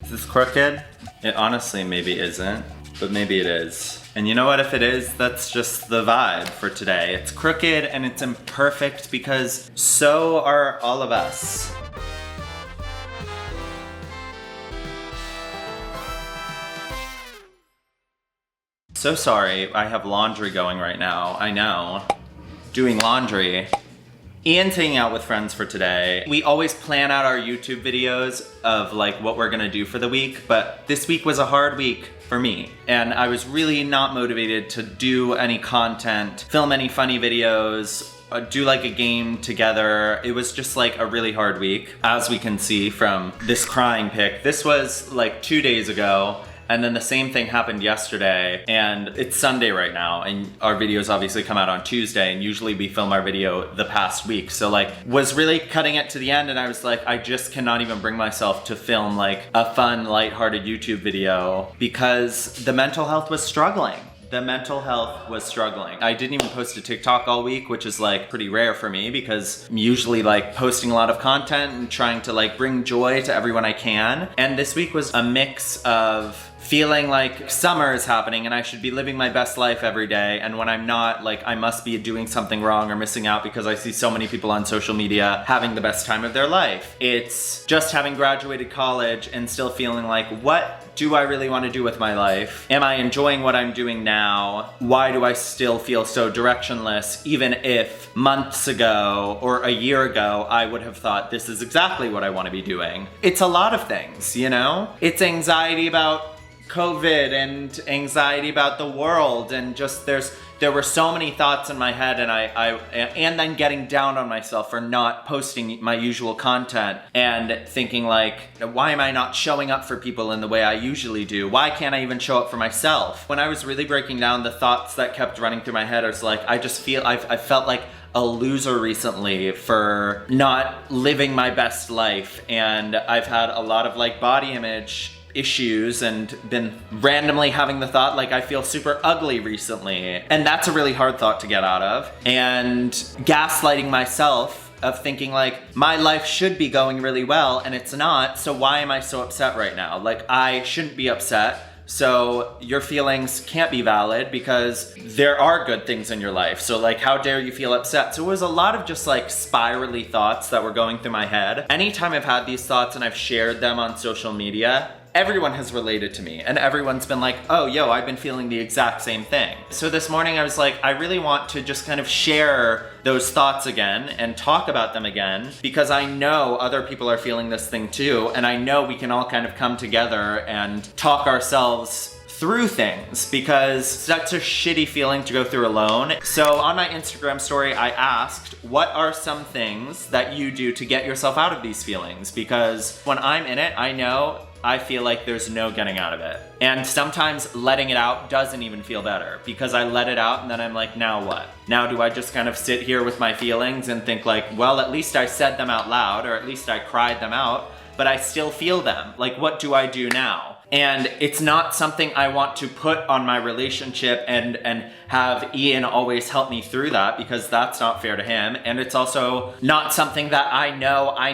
Is this crooked? It honestly maybe isn't, but maybe it is. And you know what, if it is, that's just the vibe for today. It's crooked and it's imperfect because so are all of us. So sorry, I have laundry going right now. I know. Doing laundry. Ian's hanging out with friends for today. We always plan out our YouTube videos of like what we're gonna do for the week, but this week was a hard week for me. And I was really not motivated to do any content, film any funny videos, do like a game together. It was just like a really hard week. As we can see from this crying pic, this was like 2 days ago. And then the same thing happened yesterday, and it's Sunday right now, and our videos obviously come out on Tuesday, and usually we film our video the past week. So like, was really cutting it to the end, and I was like, I just cannot even bring myself to film like a fun, lighthearted YouTube video because the mental health was struggling. The mental health was struggling. I didn't even post a TikTok all week, which is like pretty rare for me because I'm usually like posting a lot of content and trying to like bring joy to everyone I can. And this week was a mix of feeling like summer is happening and I should be living my best life every day, and when I'm not, like I must be doing something wrong or missing out because I see so many people on social media having the best time of their life. It's just having graduated college and still feeling like, what do I really want to do with my life? Am I enjoying what I'm doing now? Why do I still feel so directionless, even if months ago or a year ago I would have thought this is exactly what I want to be doing? It's a lot of things, you know? It's anxiety about COVID and anxiety about the world, and just there were so many thoughts in my head, and and then getting down on myself for not posting my usual content and thinking like, why am I not showing up for people in the way I usually do? Why can't I even show up for myself? When I was really breaking down the thoughts that kept running through my head, I was like, I felt like a loser recently for not living my best life, and I've had a lot of like body image issues and been randomly having the thought like I feel super ugly recently, and that's a really hard thought to get out of, and gaslighting myself of thinking like my life should be going really well and it's not, so why am I so upset right now? Like I shouldn't be upset. So your feelings can't be valid because there are good things in your life. So like, how dare you feel upset? So it was a lot of just like spirally thoughts that were going through my head. Anytime I've had these thoughts and I've shared them on social media, everyone has related to me and everyone's been like, oh, yo, I've been feeling the exact same thing. So this morning I was like, I really want to just kind of share those thoughts again and talk about them again because I know other people are feeling this thing too, and I know we can all kind of come together and talk ourselves through things because that's a shitty feeling to go through alone. So on my Instagram story, I asked, what are some things that you do to get yourself out of these feelings? Because when I'm in it, I feel like there's no getting out of it. And sometimes letting it out doesn't even feel better because I let it out and then I'm like, now what? Now do I just kind of sit here with my feelings and think like, well, at least I said them out loud, or at least I cried them out, but I still feel them. Like, what do I do now? And it's not something I want to put on my relationship and have Ian always help me through that because that's not fair to him. And it's also not something that I know I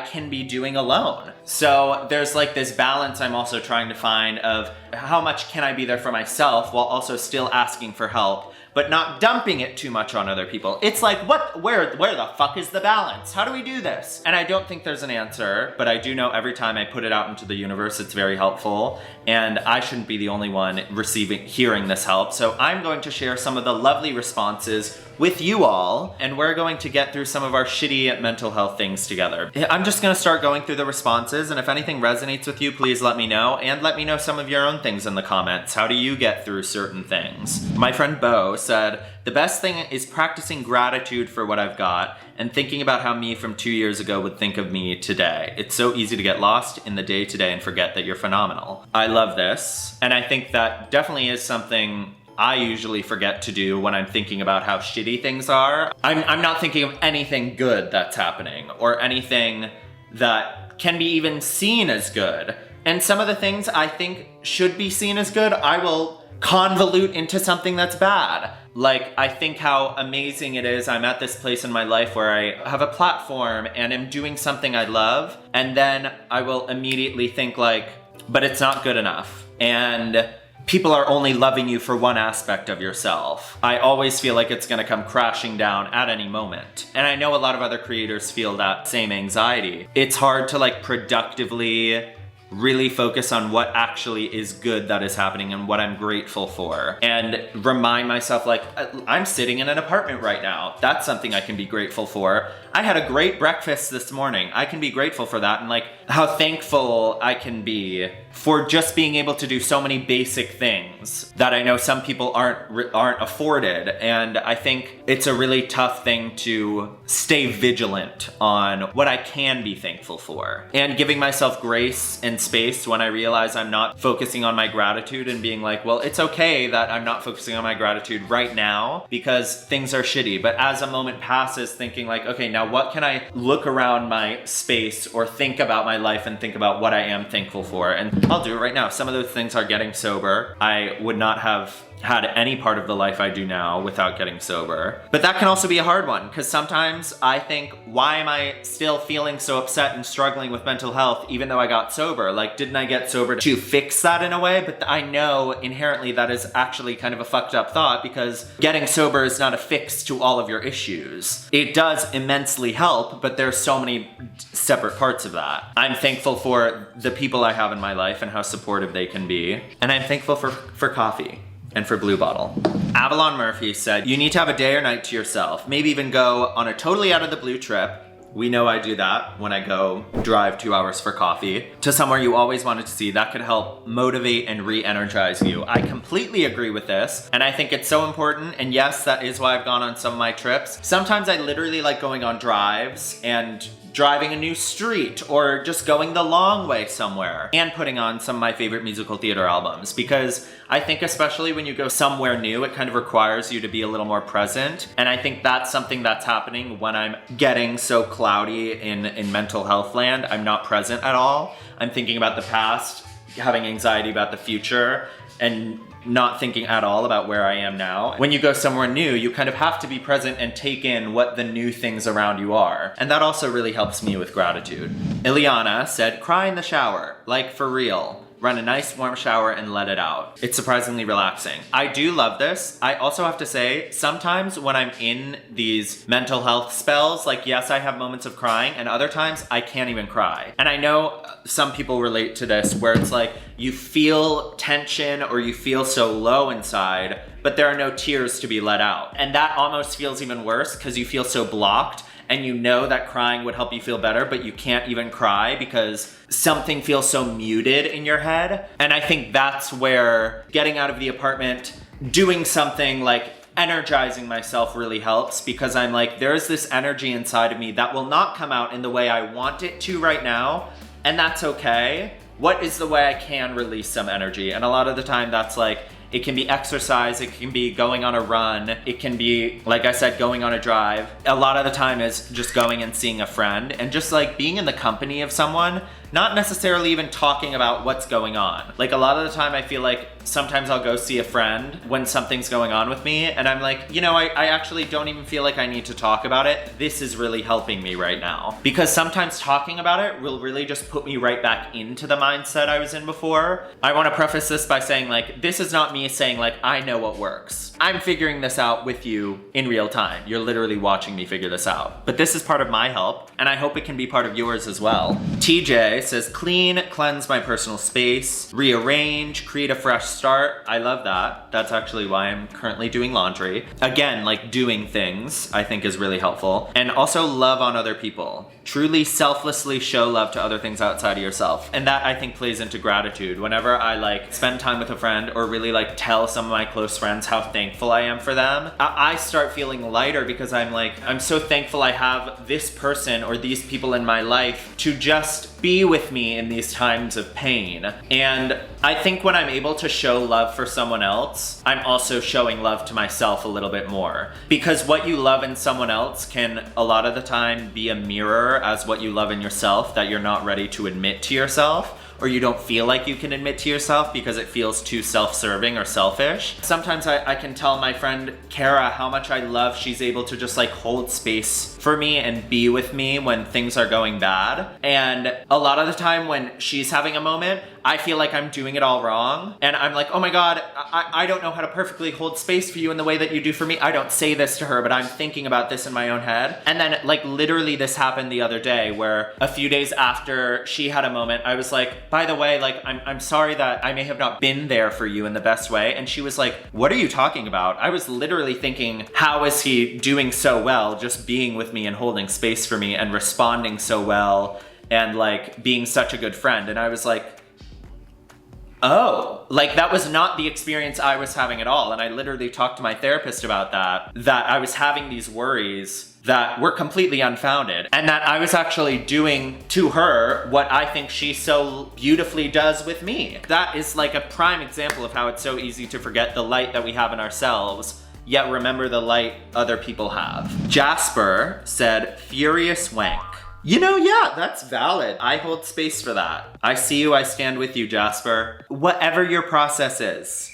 can be doing alone. So there's like this balance I'm also trying to find of how much can I be there for myself while also still asking for help, but not dumping it too much on other people. It's like, where the fuck is the balance? How do we do this? And I don't think there's an answer, but I do know every time I put it out into the universe, it's very helpful, and I shouldn't be the only one hearing this help. So I'm going to share some of the lovely responses with you all, and we're going to get through some of our shitty mental health things together. I'm just gonna start going through the responses, and if anything resonates with you, please let me know, and let me know some of your own things in the comments. How do you get through certain things? My friend Bo said, the best thing is practicing gratitude for what I've got and thinking about how me from 2 years ago would think of me today. It's so easy to get lost in the day-to-day and forget that you're phenomenal. I love this, and I think that definitely is something I usually forget to do when I'm thinking about how shitty things are. I'm not thinking of anything good that's happening or anything that can be even seen as good. And some of the things I think should be seen as good, I will convolute into something that's bad. Like, I think how amazing it is I'm at this place in my life where I have a platform and am doing something I love, and then I will immediately think like, but it's not good enough. And people are only loving you for one aspect of yourself. I always feel like it's gonna come crashing down at any moment. And I know a lot of other creators feel that same anxiety. It's hard to like productively really focus on what actually is good that is happening and what I'm grateful for. And remind myself like, I'm sitting in an apartment right now. That's something I can be grateful for. I had a great breakfast this morning. I can be grateful for that, and like how thankful I can be for just being able to do so many basic things that I know some people aren't afforded. And I think it's a really tough thing to stay vigilant on what I can be thankful for, and giving myself grace and space when I realize I'm not focusing on my gratitude and being like, well, it's okay that I'm not focusing on my gratitude right now because things are shitty. But as a moment passes, thinking like, okay, now what can I look around my space or think about my life and think about what I am thankful for? And I'll do it right now. Some of those things are getting sober. I would not have had any part of the life I do now without getting sober. But that can also be a hard one, because sometimes I think, why am I still feeling so upset and struggling with mental health even though I got sober? Like, didn't I get sober to fix that in a way? But I know inherently that is actually kind of a fucked up thought, because getting sober is not a fix to all of your issues. It does immensely help, but there's so many separate parts of that. I'm thankful for the people I have in my life and how supportive they can be. And I'm thankful for coffee. And for Blue Bottle. Avalon Murphy said, you need to have a day or night to yourself. Maybe even go on a totally out of the blue trip. We know I do that when I go drive 2 hours for coffee to somewhere you always wanted to see. That could help motivate and re-energize you. I completely agree with this, and I think it's so important. And yes, that is why I've gone on some of my trips. Sometimes I literally like going on drives and driving a new street, or just going the long way somewhere and putting on some of my favorite musical theater albums, because I think especially when you go somewhere new, it kind of requires you to be a little more present. And I think that's something that's happening when I'm getting so cloudy in mental health land. I'm not present at all. I'm thinking about the past, having anxiety about the future, and not thinking at all about where I am now. When you go somewhere new, you kind of have to be present and take in what the new things around you are. And that also really helps me with gratitude. Ileana said, cry in the shower, like for real. Run a nice warm shower and let it out. It's surprisingly relaxing. I do love this. I also have to say, sometimes when I'm in these mental health spells, like yes, I have moments of crying, and other times I can't even cry. And I know some people relate to this, where it's like you feel tension or you feel so low inside, but there are no tears to be let out. And that almost feels even worse because you feel so blocked. And you know that crying would help you feel better, but you can't even cry because something feels so muted in your head. And I think that's where getting out of the apartment, doing something like energizing myself really helps, because I'm like, there's this energy inside of me that will not come out in the way I want it to right now, and that's okay. What is the way I can release some energy? And a lot of the time that's like, it can be exercise, it can be going on a run, it can be, like I said, going on a drive. A lot of the time is just going and seeing a friend and just like being in the company of someone, not necessarily even talking about what's going on. Like a lot of the time I feel like sometimes I'll go see a friend when something's going on with me, and I'm like, you know, I actually don't even feel like I need to talk about it. This is really helping me right now. Because sometimes talking about it will really just put me right back into the mindset I was in before. I want to preface this by saying like, this is not me saying like, I know what works. I'm figuring this out with you in real time. You're literally watching me figure this out. But this is part of my help, and I hope it can be part of yours as well. TJ says, clean, cleanse my personal space, rearrange, create a fresh start. I love that. That's actually why I'm currently doing laundry. Again, like doing things I think is really helpful. And also love on other people. Truly selflessly show love to other things outside of yourself. And that I think plays into gratitude. Whenever I like spend time with a friend or really like tell some of my close friends how thankful I am for them, I start feeling lighter, because I'm like, I'm so thankful I have this person or these people in my life to just be with me in these times of pain. And I think when I'm able to show love for someone else, I'm also showing love to myself a little bit more. Because what you love in someone else can a lot of the time be a mirror as what you love in yourself that you're not ready to admit to yourself, or you don't feel like you can admit to yourself because it feels too self-serving or selfish. Sometimes I can tell my friend Kara how much I love she's able to just like hold space for me and be with me when things are going bad. And a lot of the time when she's having a moment, I feel like I'm doing it all wrong. And I'm like, oh my God, I don't know how to perfectly hold space for you in the way that you do for me. I don't say this to her, but I'm thinking about this in my own head. And then like literally this happened the other day where a few days after she had a moment, I was like, by the way, like I'm sorry that I may have not been there for you in the best way. And she was like, what are you talking about? I was literally thinking, how is he doing so well just being with me and holding space for me and responding so well and like being such a good friend? And I was like, oh, like that was not the experience I was having at all. And I literally talked to my therapist about that I was having these worries that were completely unfounded and that I was actually doing to her what I think she so beautifully does with me. That is like a prime example of how it's so easy to forget the light that we have in ourselves, yet remember the light other people have. Jasper said, furious wank. You know, yeah, that's valid. I hold space for that. I see you, I stand with you, Jasper. Whatever your process is.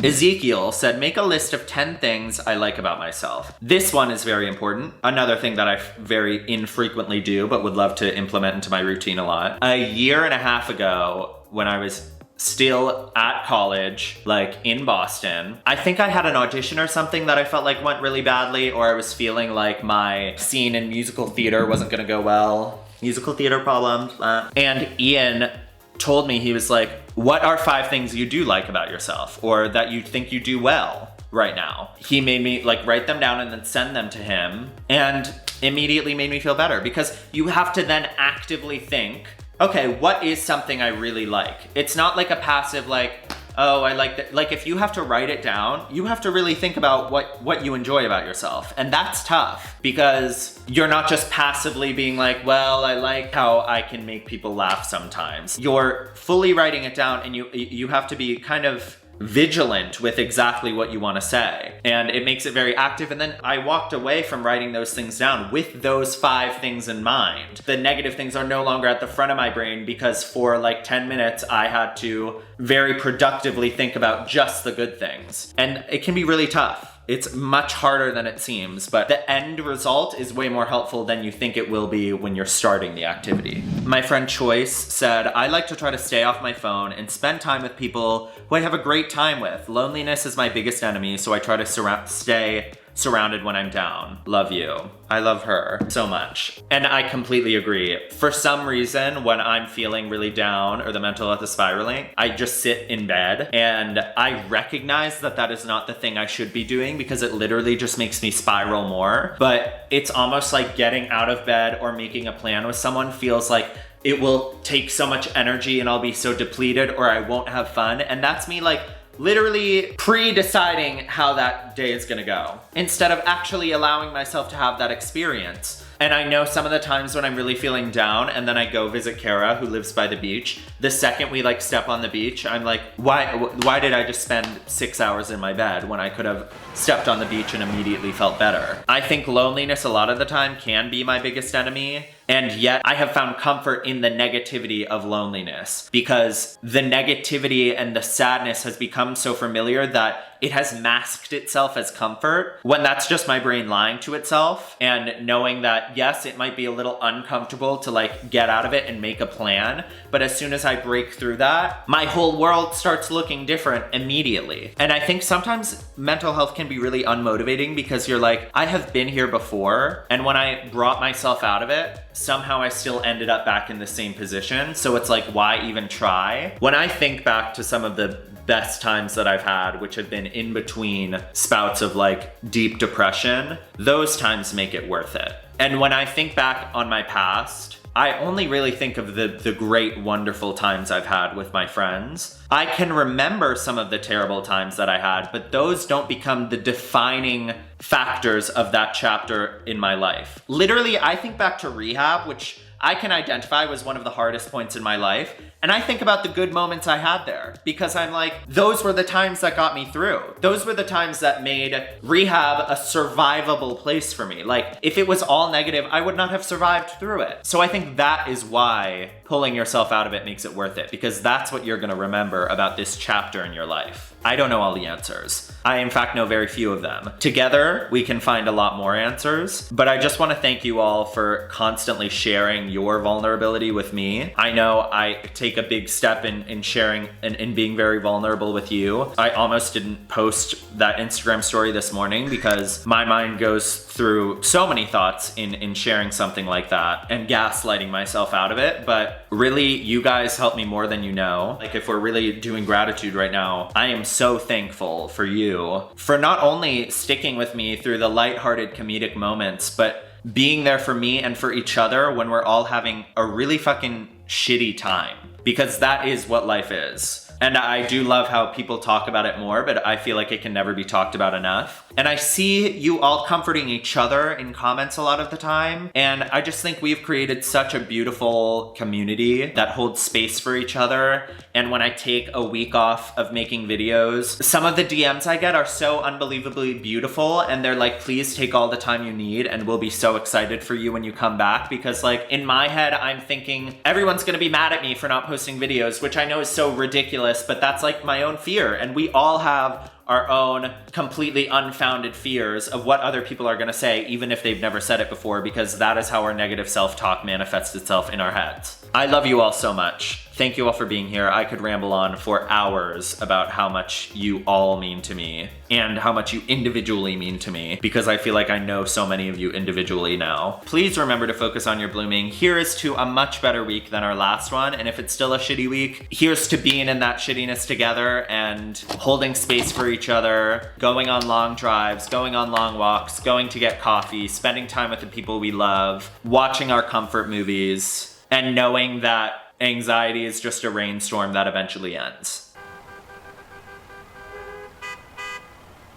Ezekiel said, make a list of 10 things I like about myself. This one is very important. Another thing that I very infrequently do, but would love to implement into my routine a lot. A year and a half ago, when I was still at college, like in Boston, I think I had an audition or something that I felt like went really badly, or I was feeling like my scene in musical theater wasn't gonna go well. Musical theater problems. And Ian told me, he was like, what are 5 things you do like about yourself or that you think you do well right now? He made me like write them down and then send them to him, and immediately made me feel better, because you have to then actively think, okay, what is something I really like? It's not like a passive like, oh, I like that. Like if you have to write it down, you have to really think about what you enjoy about yourself. And that's tough because you're not just passively being like, well, I like how I can make people laugh sometimes. You're fully writing it down, and you have to be kind of vigilant with exactly what you want to say. And it makes it very active. And then I walked away from writing those things down with those 5 things in mind. The negative things are no longer at the front of my brain, because for like 10 minutes, I had to very productively think about just the good things. And it can be really tough. It's much harder than it seems, but the end result is way more helpful than you think it will be when you're starting the activity. My friend Choice said, I like to try to stay off my phone and spend time with people who I have a great time with. Loneliness is my biggest enemy, so I try to stay surrounded when I'm down. Love you. I love her so much. And I completely agree. For some reason, when I'm feeling really down or the mental health is spiraling, I just sit in bed, and I recognize that that is not the thing I should be doing, because it literally just makes me spiral more. But it's almost like getting out of bed or making a plan with someone feels like it will take so much energy and I'll be so depleted, or I won't have fun. And that's me like literally pre-deciding how that day is gonna go, instead of actually allowing myself to have that experience. And I know some of the times when I'm really feeling down and then I go visit Kara, who lives by the beach, the second we like step on the beach, I'm like, why did I just spend 6 hours in my bed when I could have stepped on the beach and immediately felt better? I think loneliness a lot of the time can be my biggest enemy. And yet I have found comfort in the negativity of loneliness, because the negativity and the sadness has become so familiar that it has masked itself as comfort, when that's just my brain lying to itself, and knowing that, yes, it might be a little uncomfortable to like get out of it and make a plan, but as soon as I break through that, my whole world starts looking different immediately. And I think sometimes mental health can be really unmotivating, because you're like, I have been here before, and when I brought myself out of it, somehow I still ended up back in the same position. So it's like, why even try? When I think back to some of the best times that I've had, which have been in between spouts of like deep depression, those times make it worth it. And when I think back on my past, I only really think of the great, wonderful times I've had with my friends. I can remember some of the terrible times that I had, but those don't become the defining factors of that chapter in my life. Literally, I think back to rehab, which I can identify was one of the hardest points in my life. And I think about the good moments I had there, because I'm like, those were the times that got me through. Those were the times that made rehab a survivable place for me. Like, if it was all negative, I would not have survived through it. So I think that is why pulling yourself out of it makes it worth it, because that's what you're gonna remember about this chapter in your life. I don't know all the answers. I, in fact, know very few of them. Together, we can find a lot more answers, but I just wanna thank you all for constantly sharing your vulnerability with me. I know I take a big step in sharing and in being very vulnerable with you. I almost didn't post that Instagram story this morning because my mind goes through so many thoughts in sharing something like that and gaslighting myself out of it. But really, you guys help me more than you know. Like, if we're really doing gratitude right now, I am so thankful for you for not only sticking with me through the lighthearted comedic moments, but being there for me and for each other when we're all having a really fucking shitty time, because that is what life is. And I do love how people talk about it more, but I feel like it can never be talked about enough. And I see you all comforting each other in comments a lot of the time. And I just think we've created such a beautiful community that holds space for each other. And when I take a week off of making videos, some of the DMs I get are so unbelievably beautiful. And they're like, please take all the time you need and we'll be so excited for you when you come back. Because like, in my head, I'm thinking everyone's gonna be mad at me for not posting videos, which I know is so ridiculous, but that's like my own fear. And we all have our own completely unfounded fears of what other people are gonna say, even if they've never said it before, because that is how our negative self-talk manifests itself in our heads. I love you all so much. Thank you all for being here. I could ramble on for hours about how much you all mean to me and how much you individually mean to me, because I feel like I know so many of you individually now. Please remember to focus on your blooming. Here is to a much better week than our last one. And if it's still a shitty week, here's to being in that shittiness together and holding space for each other, going on long drives, going on long walks, going to get coffee, spending time with the people we love, watching our comfort movies, and knowing that anxiety is just a rainstorm that eventually ends.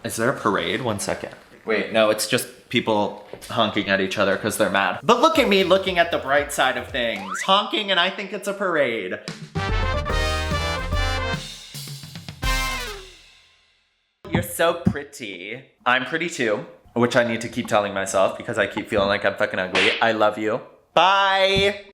Is there a parade? 1 second. Wait, no, it's just people honking at each other because they're mad. But look at me looking at the bright side of things. Honking and I think it's a parade. You're so pretty. I'm pretty too, which I need to keep telling myself because I keep feeling like I'm fucking ugly. I love you. Bye.